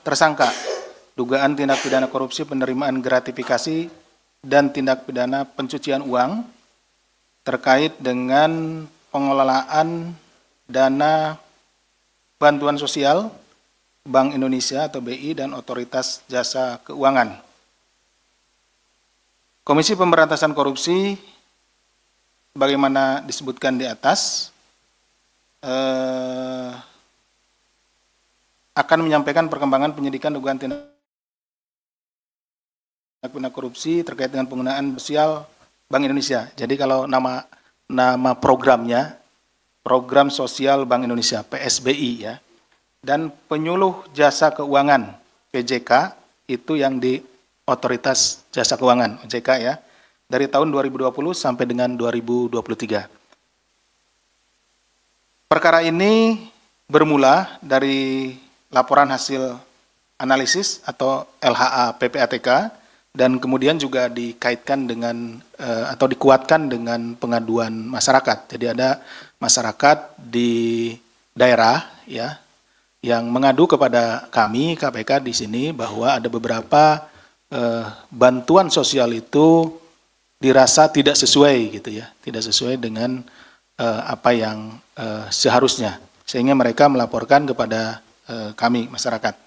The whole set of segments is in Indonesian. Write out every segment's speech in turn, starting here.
tersangka dugaan tindak pidana korupsi penerimaan gratifikasi dan tindak pidana pencucian uang terkait dengan pengelolaan dana bantuan sosial Bank Indonesia atau BI dan Otoritas Jasa Keuangan. Komisi Pemberantasan Korupsi bagaimana disebutkan di atas akan menyampaikan perkembangan penyidikan dugaan tindak pidana korupsi terkait dengan penggunaan sosial Bank Indonesia. Jadi kalau nama programnya Program Sosial Bank Indonesia PSBI ya, dan penyuluh jasa keuangan PJK itu yang di Otoritas Jasa Keuangan OJK ya, dari tahun 2020 sampai dengan 2023. Perkara ini bermula dari laporan hasil analisis atau LHA PPATK dan kemudian juga dikaitkan dengan atau dikuatkan dengan pengaduan masyarakat. Jadi ada masyarakat di daerah ya yang mengadu kepada kami KPK di sini bahwa ada beberapa bantuan sosial itu dirasa tidak sesuai gitu ya, tidak sesuai dengan apa yang seharusnya, sehingga mereka melaporkan kepada kami masyarakat.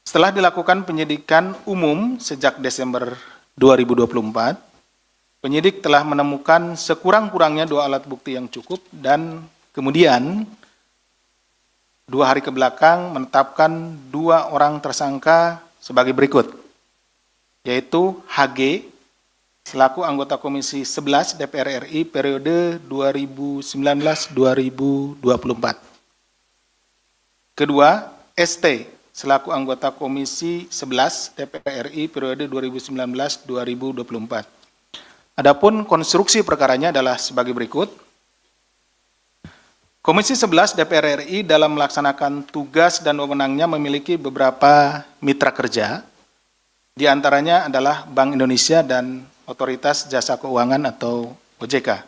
Setelah dilakukan penyidikan umum sejak Desember 2024, penyidik telah menemukan sekurang-kurangnya 2 alat bukti yang cukup dan kemudian 2 hari kebelakang menetapkan 2 orang tersangka sebagai berikut, yaitu HG selaku anggota Komisi 11 DPR RI periode 2019-2024. Kedua, ST selaku anggota Komisi 11 DPR RI periode 2019-2024. Adapun konstruksi perkaranya adalah sebagai berikut. Komisi 11 DPR RI dalam melaksanakan tugas dan wewenangnya memiliki beberapa mitra kerja, di antaranya adalah Bank Indonesia dan Otoritas Jasa Keuangan atau OJK.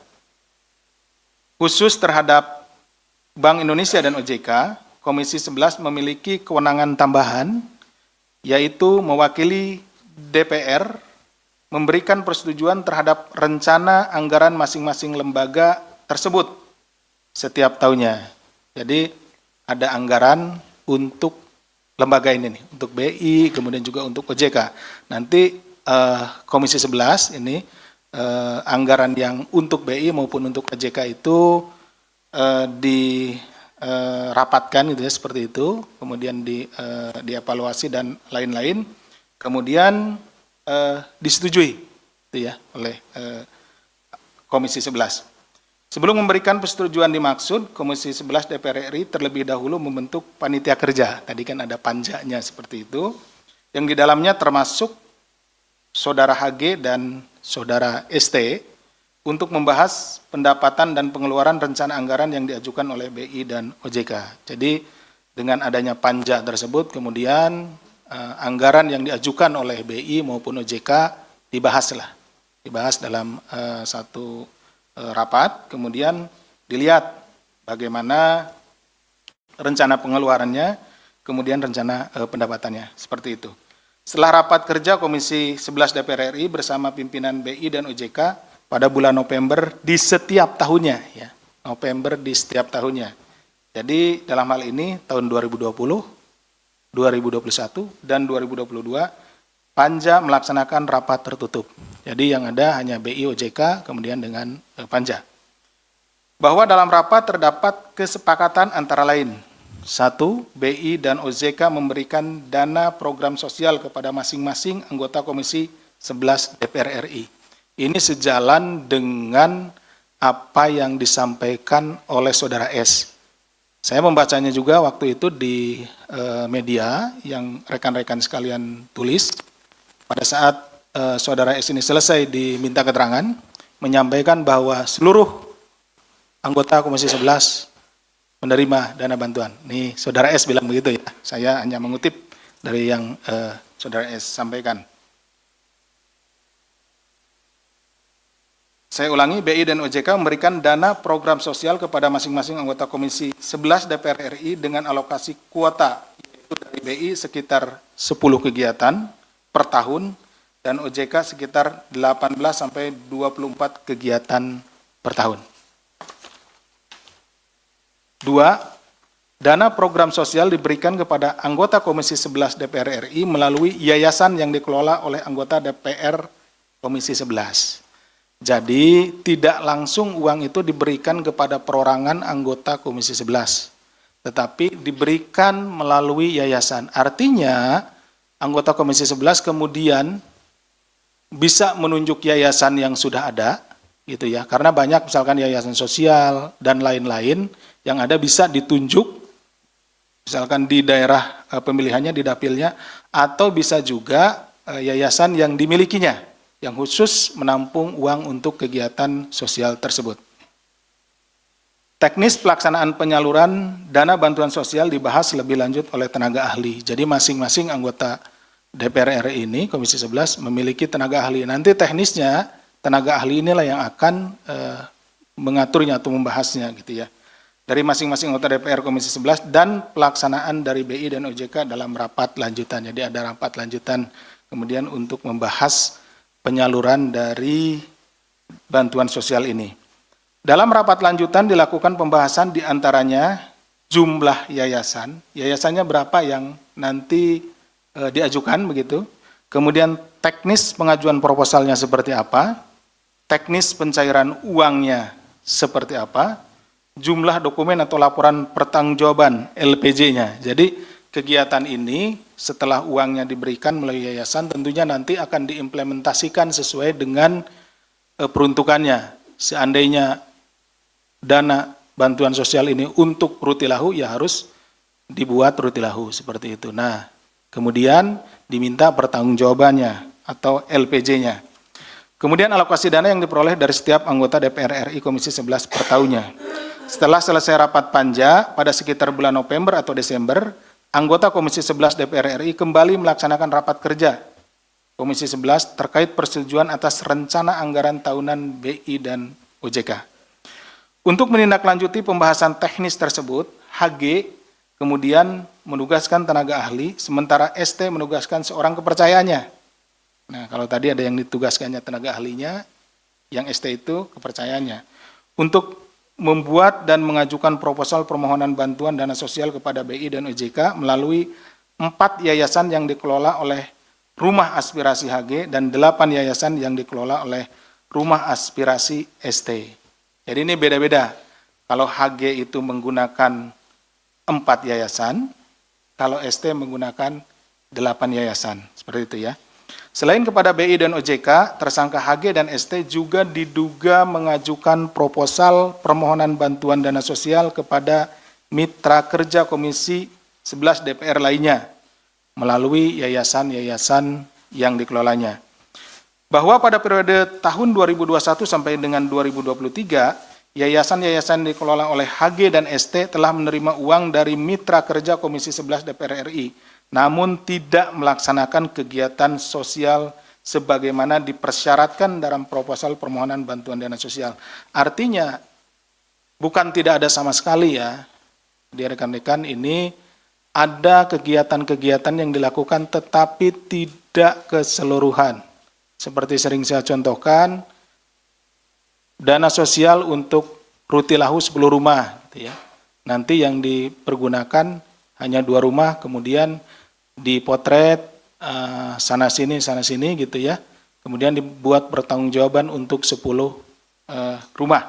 Khusus terhadap Bank Indonesia dan OJK, Komisi 11 memiliki kewenangan tambahan, yaitu mewakili DPR memberikan persetujuan terhadap rencana anggaran masing-masing lembaga tersebut setiap tahunnya. Jadi ada anggaran untuk lembaga ini nih, untuk BI, kemudian juga untuk OJK. Nanti Komisi 11 ini anggaran yang untuk BI maupun untuk OJK itu dirapatkan gitu ya, seperti itu, kemudian dievaluasi dan lain-lain, kemudian disetujui gitu ya oleh Komisi 11. Sebelum memberikan persetujuan dimaksud, Komisi 11 DPR RI terlebih dahulu membentuk panitia kerja. Tadi kan ada panjanya seperti itu, yang di dalamnya termasuk Saudara HG dan Saudara ST untuk membahas pendapatan dan pengeluaran rencana anggaran yang diajukan oleh BI dan OJK. Jadi dengan adanya panja tersebut, kemudian anggaran yang diajukan oleh BI maupun OJK dibahas dalam satu rapat, kemudian dilihat bagaimana rencana pengeluarannya, kemudian rencana pendapatannya, seperti itu. Setelah rapat kerja Komisi 11 DPR RI bersama pimpinan BI dan OJK pada bulan November di setiap tahunnya, ya, November di setiap tahunnya. Jadi dalam hal ini tahun 2020, 2021, dan 2022, Panja melaksanakan rapat tertutup. Jadi yang ada hanya BI, OJK, kemudian dengan Panja. Bahwa dalam rapat terdapat kesepakatan antara lain, 1. BI dan OJK memberikan dana program sosial kepada masing-masing anggota Komisi 11 DPR RI. Ini sejalan dengan apa yang disampaikan oleh Saudara S. Saya membacanya juga waktu itu di media yang rekan-rekan sekalian tulis. Pada saat Saudara S ini selesai diminta keterangan, menyampaikan bahwa seluruh anggota Komisi 11 menerima dana bantuan. Nih Saudara S bilang begitu ya, saya hanya mengutip dari yang Saudara S sampaikan. Saya ulangi, BI dan OJK memberikan dana program sosial kepada masing-masing anggota Komisi 11 DPR RI dengan alokasi kuota, yaitu dari BI sekitar 10 kegiatan per tahun dan OJK sekitar 18 sampai 24 kegiatan per tahun. 2. Dana program sosial diberikan kepada anggota Komisi 11 DPR RI melalui yayasan yang dikelola oleh anggota DPR Komisi 11. Jadi tidak langsung uang itu diberikan kepada perorangan anggota Komisi 11, tetapi diberikan melalui yayasan. Artinya anggota Komisi 11 kemudian bisa menunjuk yayasan yang sudah ada, gitu ya. Karena banyak misalkan yayasan sosial dan lain-lain yang ada bisa ditunjuk, misalkan di daerah pemilihannya, di dapilnya, atau bisa juga yayasan yang dimilikinya, yang khusus menampung uang untuk kegiatan sosial tersebut. Teknis pelaksanaan penyaluran dana bantuan sosial dibahas lebih lanjut oleh tenaga ahli. Jadi masing-masing anggota DPR RI ini, Komisi 11, memiliki tenaga ahli. Nanti teknisnya, tenaga ahli inilah yang akan mengaturnya atau membahasnya, gitu ya. Dari masing-masing anggota DPR Komisi 11 dan pelaksanaan dari BI dan OJK dalam rapat lanjutan. Jadi ada rapat lanjutan kemudian untuk membahas penyaluran dari bantuan sosial ini. Dalam rapat lanjutan dilakukan pembahasan diantaranya jumlah yayasan, yayasannya berapa yang nanti diajukan begitu, kemudian teknis pengajuan proposalnya seperti apa, teknis pencairan uangnya seperti apa, jumlah dokumen atau laporan pertanggungjawaban LPJ-nya. Jadi kegiatan ini setelah uangnya diberikan melalui yayasan tentunya nanti akan diimplementasikan sesuai dengan peruntukannya. Seandainya dana bantuan sosial ini untuk rutilahu, ya harus dibuat rutilahu seperti itu. Nah, kemudian diminta pertanggungjawabannya atau LPJ-nya. Kemudian alokasi dana yang diperoleh dari setiap anggota DPR RI Komisi 11 per tahunnya. Setelah selesai rapat panja pada sekitar bulan November atau Desember, anggota Komisi 11 DPR RI kembali melaksanakan rapat kerja Komisi 11 terkait persetujuan atas rencana anggaran tahunan BI dan OJK. Untuk menindaklanjuti pembahasan teknis tersebut, HG kemudian menugaskan tenaga ahli, sementara ST menugaskan seorang kepercayaannya. Nah, kalau tadi ada yang ditugaskannya tenaga ahlinya, yang ST itu kepercayaannya. Untuk membuat dan mengajukan proposal permohonan bantuan dana sosial kepada BI dan OJK melalui 4 yayasan yang dikelola oleh Rumah Aspirasi HG dan 8 yayasan yang dikelola oleh Rumah Aspirasi ST. Jadi ini beda-beda. Kalau HG itu menggunakan 4 yayasan, kalau ST menggunakan 8 yayasan. Seperti itu ya. Selain kepada BI dan OJK, tersangka HG dan ST juga diduga mengajukan proposal permohonan bantuan dana sosial kepada mitra kerja Komisi 11 DPR lainnya melalui yayasan-yayasan yang dikelolanya. Bahwa pada periode tahun 2021 sampai dengan 2023, yayasan-yayasan dikelola oleh HG dan ST telah menerima uang dari mitra kerja Komisi 11 DPR RI, namun tidak melaksanakan kegiatan sosial sebagaimana dipersyaratkan dalam proposal permohonan bantuan dana sosial. Artinya, bukan tidak ada sama sekali ya, di rekan-rekan ini ada kegiatan-kegiatan yang dilakukan tetapi tidak keseluruhan. Seperti sering saya contohkan, dana sosial untuk rutilahu 10 rumah, gitu ya. Nanti yang dipergunakan hanya 2 rumah, kemudian dipotret sana sini gitu ya. Kemudian dibuat pertanggungjawaban untuk 10 rumah.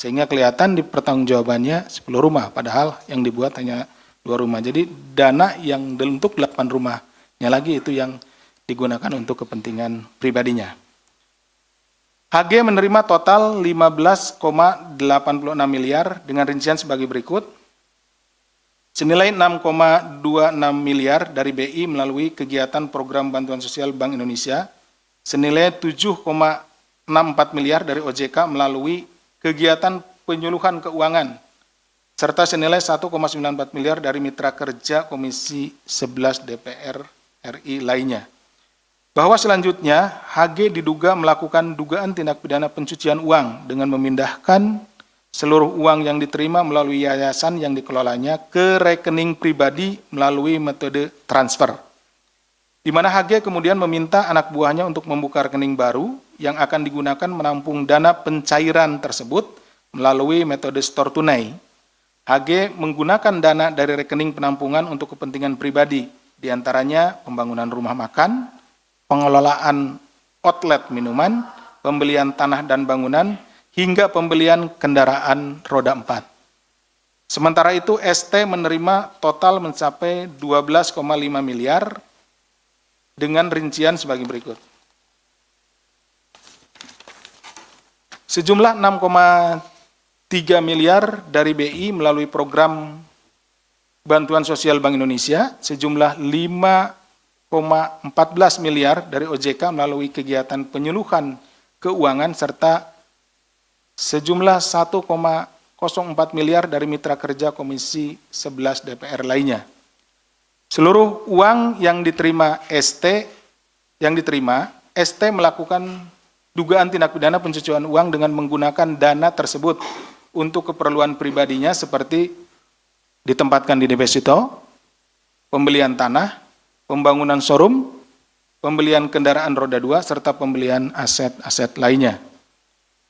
Sehingga kelihatan di pertanggungjawabannya 10 rumah, padahal yang dibuat hanya 2 rumah. Jadi dana yang untuk 8 rumahnya lagi itu yang digunakan untuk kepentingan pribadinya. HG menerima total 15,86 miliar dengan rincian sebagai berikut. Senilai 6,26 miliar dari BI melalui kegiatan program bantuan sosial Bank Indonesia, senilai 7,64 miliar dari OJK melalui kegiatan penyuluhan keuangan, serta senilai 1,94 miliar dari mitra kerja Komisi 11 DPR RI lainnya. Bahwa selanjutnya, HG diduga melakukan dugaan tindak pidana pencucian uang dengan memindahkan seluruh uang yang diterima melalui yayasan yang dikelolanya ke rekening pribadi melalui metode transfer. Di mana HG kemudian meminta anak buahnya untuk membuka rekening baru yang akan digunakan menampung dana pencairan tersebut melalui metode store tunai. HG menggunakan dana dari rekening penampungan untuk kepentingan pribadi, diantaranya pembangunan rumah makan, pengelolaan outlet minuman, pembelian tanah dan bangunan, hingga pembelian kendaraan roda 4. Sementara itu ST menerima total mencapai 12,5 miliar dengan rincian sebagai berikut. Sejumlah 6,3 miliar dari BI melalui program Bantuan Sosial Bank Indonesia, sejumlah 5,14 miliar dari OJK melalui kegiatan penyuluhan keuangan, serta sejumlah 1,04 miliar dari mitra kerja Komisi 11 DPR lainnya. Seluruh uang yang diterima ST melakukan dugaan tindak pidana pencucian uang dengan menggunakan dana tersebut untuk keperluan pribadinya seperti ditempatkan di deposito, pembelian tanah, pembangunan showroom, pembelian kendaraan roda 2, serta pembelian aset-aset lainnya.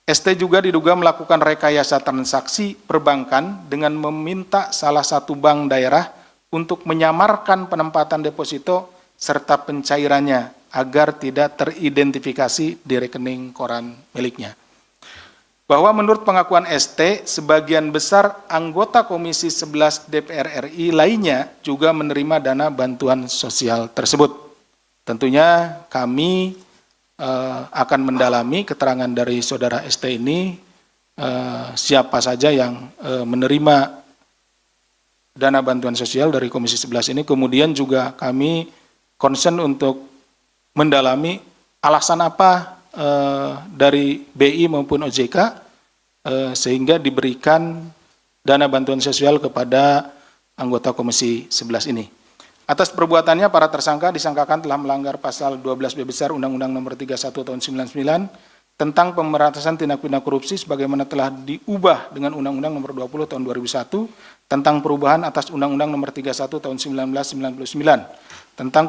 ST juga diduga melakukan rekayasa transaksi perbankan dengan meminta salah satu bank daerah untuk menyamarkan penempatan deposito serta pencairannya agar tidak teridentifikasi di rekening koran miliknya. Bahwa menurut pengakuan ST, sebagian besar anggota Komisi 11 DPR RI lainnya juga menerima dana bantuan sosial tersebut. Tentunya kami akan mendalami keterangan dari saudara ST ini, siapa saja yang menerima dana bantuan sosial dari Komisi 11 ini. Kemudian juga kami concern untuk mendalami alasan apa dari BI maupun OJK sehingga diberikan dana bantuan sosial kepada anggota Komisi 11 ini. Atas perbuatannya, para tersangka disangkakan telah melanggar pasal 12B besar Undang-Undang Nomor 31 Tahun 99 tentang pemberantasan tindak pidana korupsi sebagaimana telah diubah dengan Undang-Undang Nomor 20 Tahun 2001 tentang perubahan atas Undang-Undang Nomor 31 Tahun 1999 tentang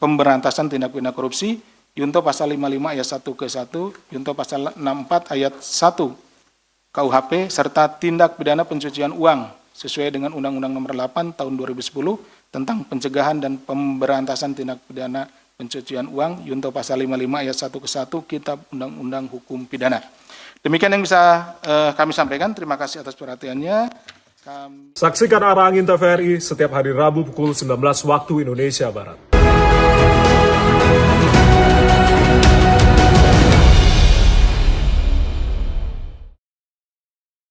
pemberantasan tindak pidana korupsi, Junto pasal 55 ayat 1 ke 1, Junto pasal 64 ayat 1 KUHP, serta tindak pidana pencucian uang sesuai dengan Undang-Undang Nomor 8 Tahun 2010 tentang pencegahan dan pemberantasan tindak pidana pencucian uang, Junto pasal 55 ayat 1 ke 1 Kitab Undang-Undang Hukum Pidana. Demikian yang bisa kami sampaikan. Terima kasih atas perhatiannya. Saksikan Arah Angin TVRI setiap hari Rabu pukul 19 waktu Indonesia Barat.